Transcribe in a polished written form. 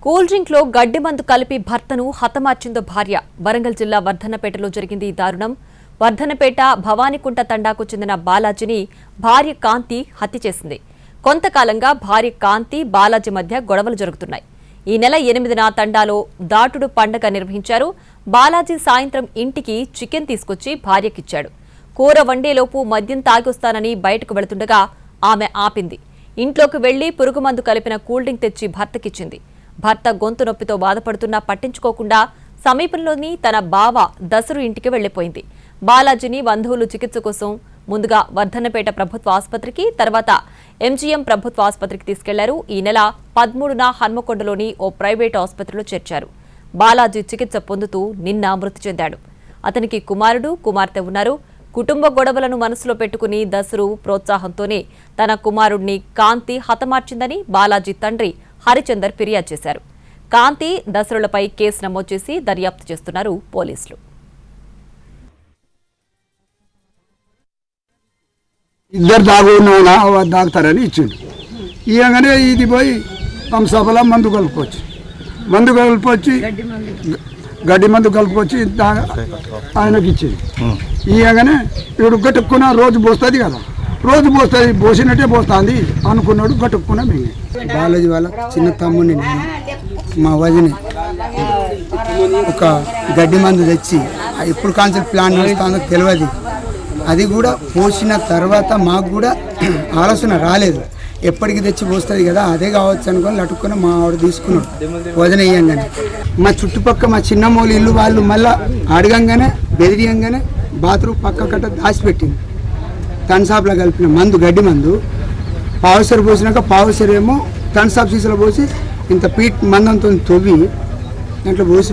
Cool drink లో గడ్డి మందు కలిపి భర్తను హతమార్చిందో భార్య. వరంగల్ జిల్లా వర్ధన్నపేటలో జరిగింది ఈ దారుణం. వర్ధన్నపేట భవానీకుంట తండాకు చెందిన బాలాజీని భార్య కాంతి హత్య చేసింది. కొంతకాలంగా భార్య కాంతి బాలాజీ మధ్య గొడవలు జరుగుతున్నాయి. ఈ నెల 8న తండాలో దాటుడు పండగ నిర్వహించారు. బాలాజీ సాయంత్రం ఇంటికి చికెన్ తీసుకొచ్చి భార్యకిచ్చాడు. కూర వండేలోపు మద్యం తాగొస్తానని బయటకు వెళుతుండగా ఆమె ఆపింది. ఇంట్లోకి వెళ్లి పురుగుమందు కలిపిన కూల్ డ్రింక్ తెచ్చి భర్తకిచ్చింది. భర్త గొంతు నొప్పితో బాధపడుతున్నా పట్టించుకోకుండా సమీపంలోని తన బావ దసరు ఇంటికి వెళ్లిపోయింది. బాలాజీని బంధువులు చికిత్స కోసం ముందుగా వర్ధన్నపేట ప్రభుత్వ ఆసుపత్రికి, తర్వాత ఎంజీఎం ప్రభుత్వ ఆసుపత్రికి తీసుకెళ్లారు. ఈ నెల 13న హన్మకొండలోని ఓ ప్రైవేట్ ఆసుపత్రిలో చేర్చారు. బాలాజీ చికిత్స పొందుతూ నిన్న మృతి చెందాడు. అతనికి కుమారుడు, కుమార్తె ఉన్నారు. కుటుంబ గొడవలను మనసులో పెట్టుకుని దసరు ప్రోత్సాహంతోనే తన కుమారుడిని కాంతి హతమార్చిందని బాలాజీ తండ్రి హరిచందర్ ఫిర్యాదు చేశారు. కాంతి, దసరులపై కేసు నమోదు చేసి దర్యాప్తు చేస్తున్నారు పోలీసులు. ఇద్దరు తాగుతారని ఇచ్చిండు. ఇవ్వగానే ఇది పోయి కంసపల మందు కలుపుకొచ్చి గడ్డి మందు కలుపుకొచ్చి ఆయనకి ఇచ్చింది. ఇవ్వగానే ఇప్పుడు గట్టుకున్న రోజు పోస్తుంది కదా, రోజు పోస్తుంది, పోసినట్టే పోస్తుంది అనుకున్నాడు. గట్టుకున్నా మేము బాలాజీ వాళ్ళ చిన్న తమ్ముడిని నేను మా వదిని ఒక గడ్డి మందు తెచ్చి ఎప్పుడు కాన్సెల్ ప్లాన్ నడుస్తుందో తెలియదు. అది కూడా పోసిన తర్వాత మాకు కూడా ఆలోచన రాలేదు. ఎప్పటికి తెచ్చి పోస్తుంది కదా, అదే కావచ్చు అనుకొని లటుక్కుని మా ఆవిడ తీసుకున్నాడు వదిన వేయంగానే. మా చుట్టుపక్కల మా చిన్నమూలి ఇల్లు వాళ్ళు మళ్ళీ అడగంగానే బెదిరియంగానే బాత్రూమ్ పక్క కట్ట దాచిపెట్టింది. థన్సాప్లో కలిపిన మందు, గడ్డి మందు పావుసరి పోసినాక పావుసరి ఏమో థన్సాప్ సీసాలో పోసి ఇంత పీట్ మందంతో తవ్వి దాంట్లో పోసి